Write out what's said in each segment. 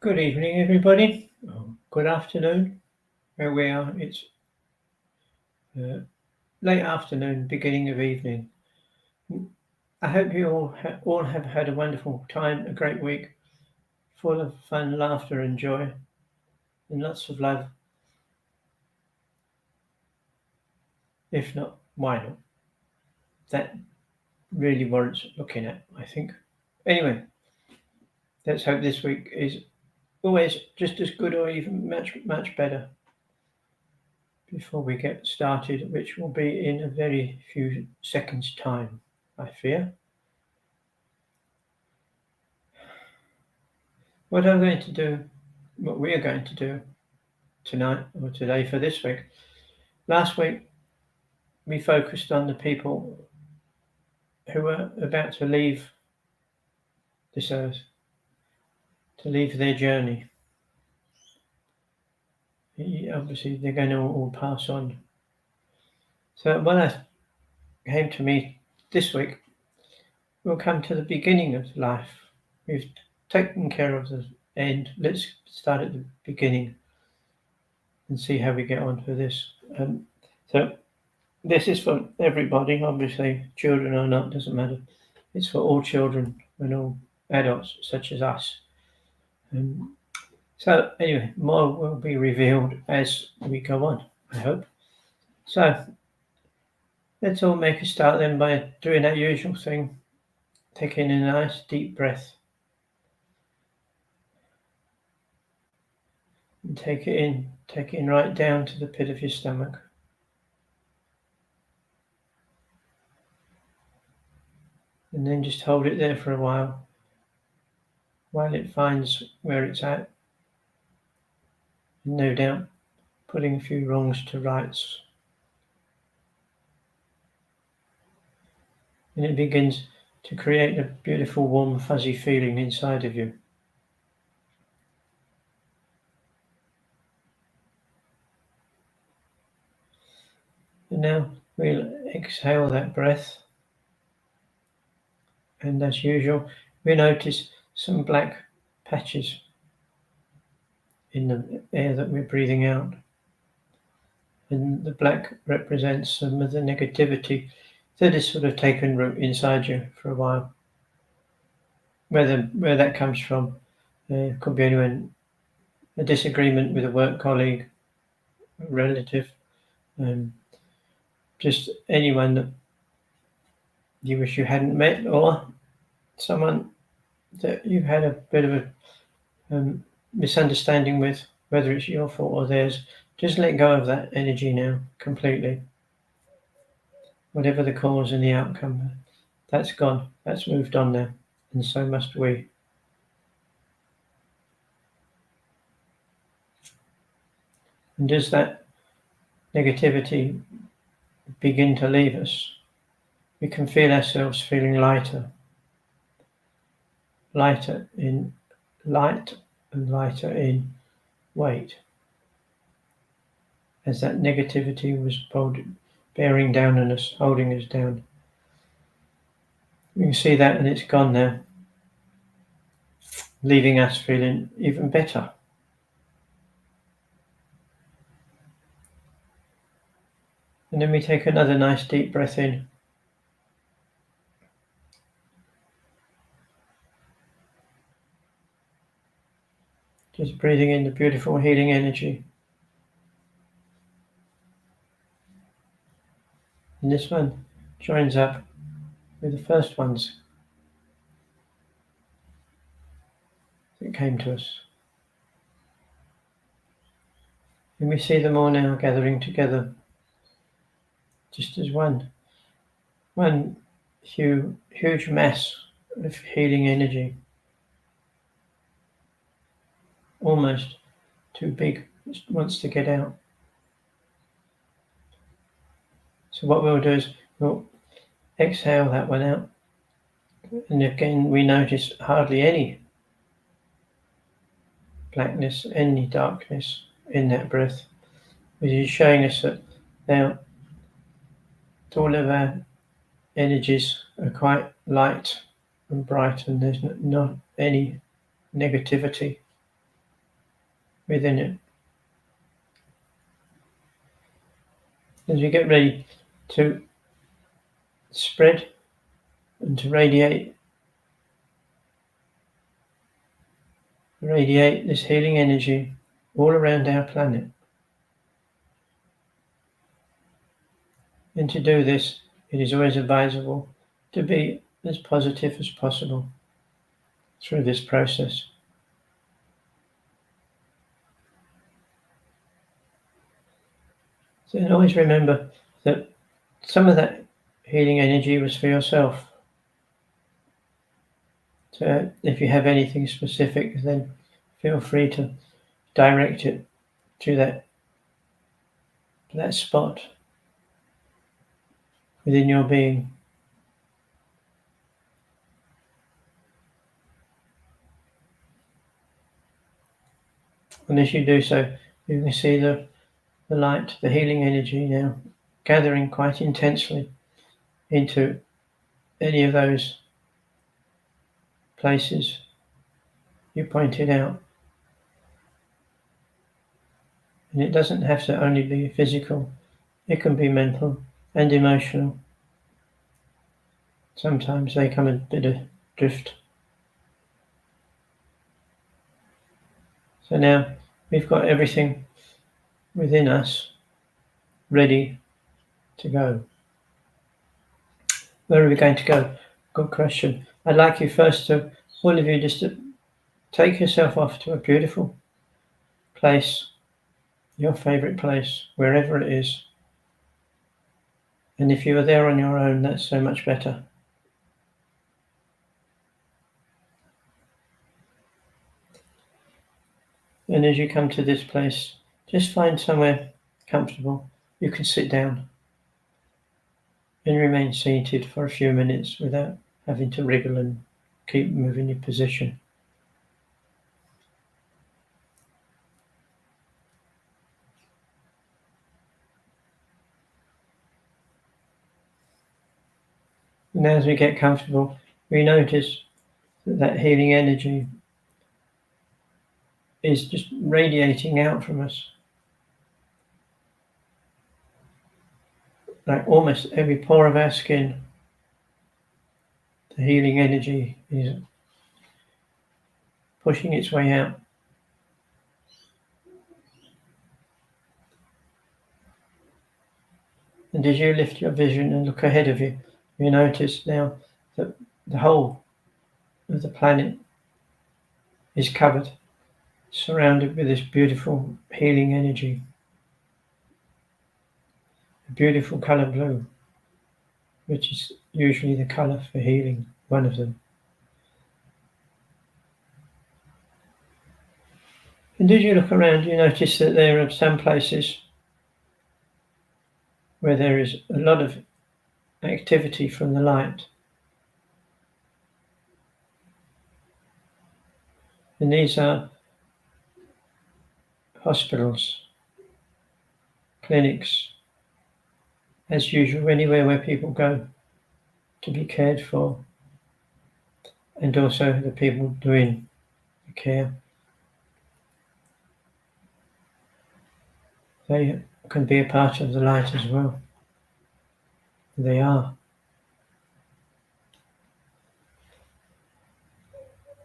Good evening, everybody. Good afternoon. Where we are, it's uh, late afternoon, beginning of evening. I hope you all have had a wonderful time, a great week, full of fun, laughter, and joy, and lots of love. If not, why not? That really warrants looking at, I think. Anyway, let's hope this week is always just as good or even much better before we get started, which will be in a very few seconds' time, I fear. What we are going to do tonight or today for this week. Last week, we focused on the people who are about to leave this earth, to leave their journey. Obviously, they're going to all pass on. So when I came to me this week, we'll come to the beginning of life. We've taken care of the end. Let's start at the beginning and see how we get on for this. So this is for everybody, obviously, children or not, doesn't matter. It's for all children and all adults, such as us. So anyway, more will be revealed as we go on, I hope. So let's all make a start then by doing that usual thing, taking a nice deep breath. And take it in right down to the pit of your stomach. And then just hold it there for a while it finds where it's at. And no doubt putting a few wrongs to rights. And it begins to create a beautiful, warm, fuzzy feeling inside of you. And now we'll exhale that breath. And as usual, we notice some black patches in the air that we're breathing out. And the black represents some of the negativity that has sort of taken root inside you for a while. Where that comes from, could be anyone, a disagreement with a work colleague, a relative, just anyone that you wish you hadn't met, or someone that you've had a bit of a misunderstanding with, whether it's your fault or theirs. Just let go of that energy now, completely. Whatever the cause and the outcome, that's gone. That's moved on now, and so must we. And as that negativity begin to leave us, we can feel ourselves feeling lighter. Lighter in light and lighter in weight. As that negativity was bearing down on us, holding us down. You can see that, and it's gone now, leaving us feeling even better. And then we take another nice deep breath in. Just breathing in the beautiful healing energy. And this one joins up with the first ones that came to us. And we see them all now gathering together, just as one huge mass of healing energy. Almost too big, just wants to get out. So what we'll do is we'll exhale that one out. And again, we notice hardly any blackness, any darkness in that breath, which is showing us that now all of our energies are quite light and bright, and there's not any negativity. within it. As we get ready to spread and to radiate this healing energy all around our planet. And to do this, it is always advisable to be as positive as possible through this process. So always remember that some of that healing energy was for yourself. So if you have anything specific, then feel free to direct it to that spot within your being. And as you do so, you can see the light, the healing energy now gathering quite intensely into any of those places you pointed out. And it doesn't have to only be physical, it can be mental and emotional. Sometimes they come a bit adrift. So now we've got everything within us ready to go. Where are we going to go? Good question. I'd like you first to, all of you, just to take yourself off to a beautiful place, your favourite place, wherever it is. And if you are there on your own, that's so much better. And as you come to this place, just find somewhere comfortable. You can sit down and remain seated for a few minutes without having to wriggle and keep moving your position. And as we get comfortable, we notice that healing energy is just radiating out from us. Like almost every pore of our skin, the healing energy is pushing its way out. And as you lift your vision and look ahead of you, you notice now that the whole of the planet is covered, surrounded with this beautiful healing energy. A beautiful colour blue, which is usually the colour for healing, one of them. And as you look around, you notice that there are some places where there is a lot of activity from the light. And these are hospitals, clinics, as usual, anywhere where people go to be cared for, and also the people doing the care. They can be a part of the light as well. They are.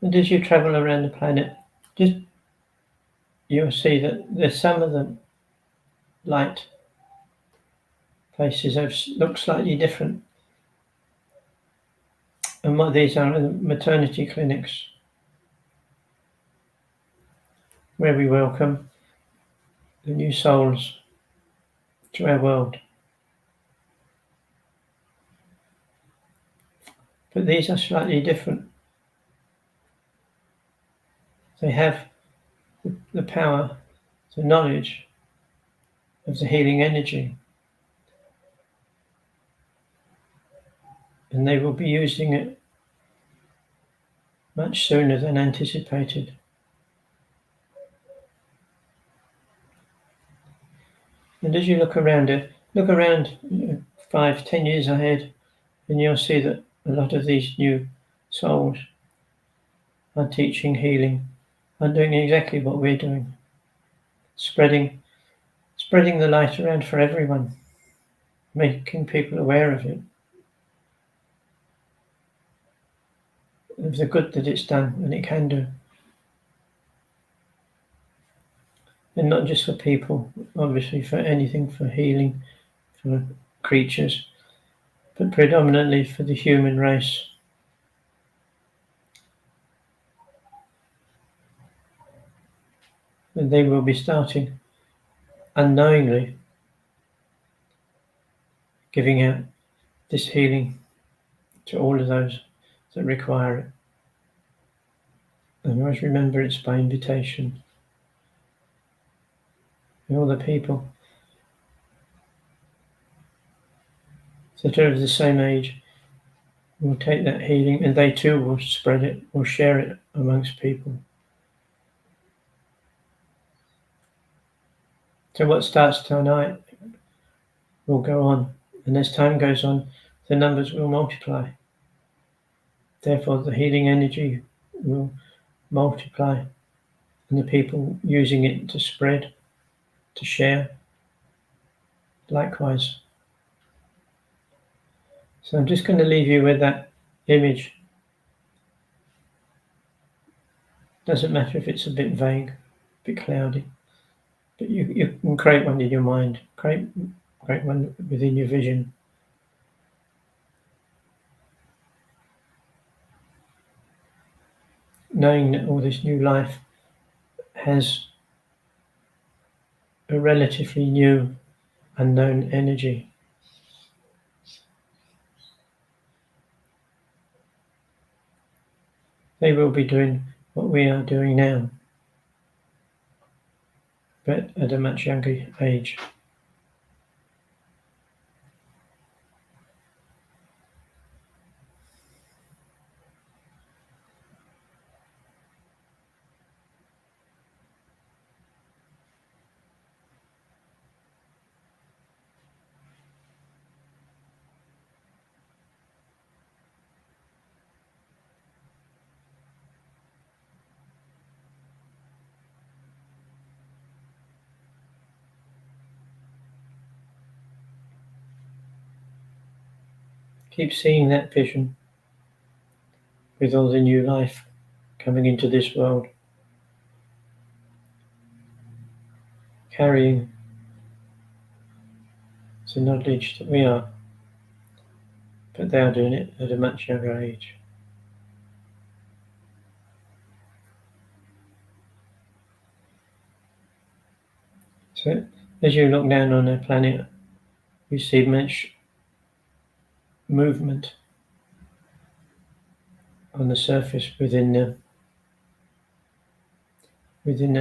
And as you travel around the planet, you'll see that there's some of the light places that look slightly different. And what these are the maternity clinics, where we welcome the new souls to our world. But these are slightly different. They have the power, the knowledge of the healing energy. And they will be using it much sooner than anticipated. And as you look around 5-10 years ahead, and you'll see that a lot of these new souls are teaching healing, are doing exactly what we're doing. spreading the light around for everyone, making people aware of it, of the good that it's done and it can do. And not just for people, obviously for anything, for healing, for creatures, but predominantly for the human race. And they will be starting unknowingly giving out this healing to all of those that require it. And always remember, it's by invitation. And all the people that are of the same age will take that healing, and they too will spread it, will share it amongst people. So what starts tonight will go on, and as time goes on, the numbers will multiply. Therefore, the healing energy will multiply, and the people using it to spread, to share, likewise. So I'm just going to leave you with that image. Doesn't matter if it's a bit vague, a bit cloudy, but you can create one in your mind, create one within your vision. Knowing that all this new life has a relatively new, unknown energy. They will be doing what we are doing now, but at a much younger age. Keep seeing that vision with all the new life coming into this world, carrying the knowledge that we are, but they are doing it at a much younger age. So as you look down on our planet, you see much movement on the surface within the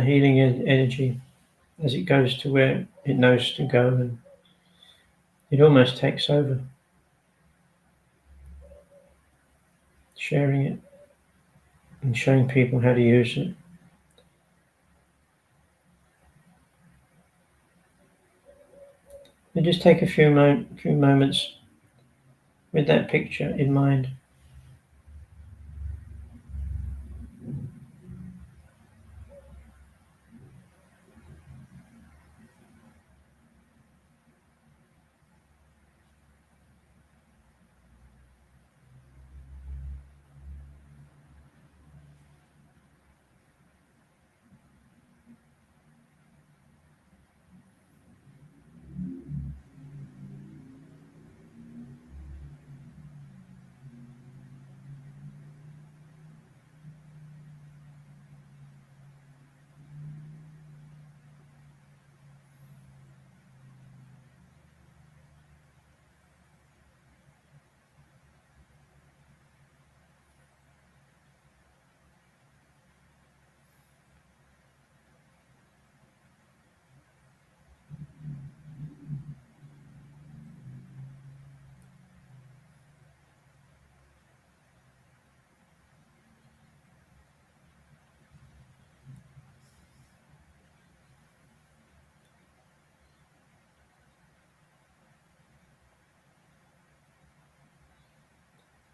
healing energy as it goes to where it knows to go, and it almost takes over, sharing it and showing people how to use it. And just take a few moments with that picture in mind.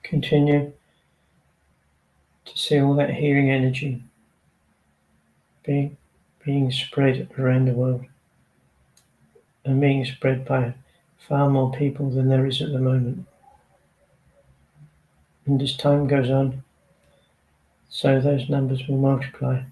Continue to see all that healing energy being being spread around the world and being spread by far more people than there is at the moment. And as time goes on, so those numbers will multiply.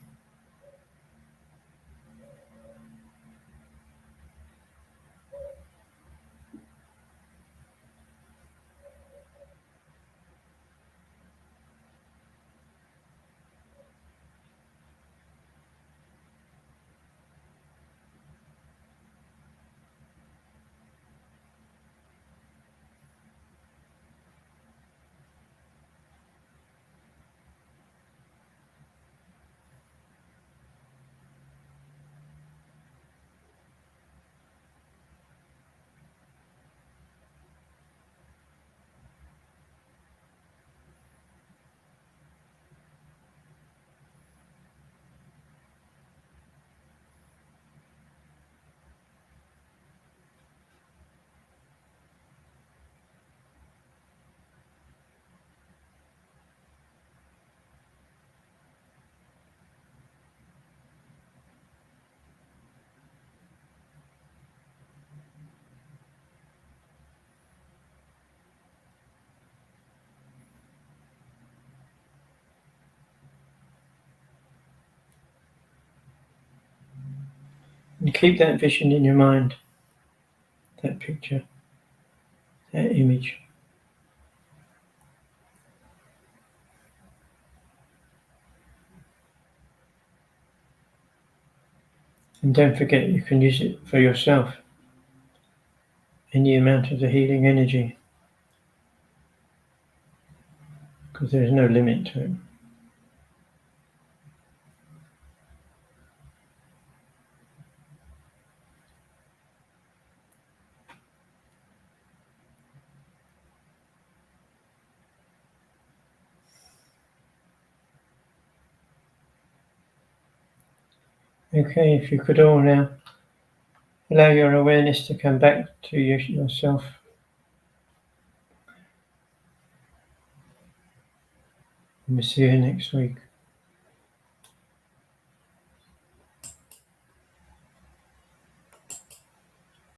And keep that vision in your mind, that picture, that image. And don't forget you can use it for yourself, any amount of the healing energy, because there's no limit to it. Okay, if you could all now allow your awareness to come back to yourself. And we'll see you next week.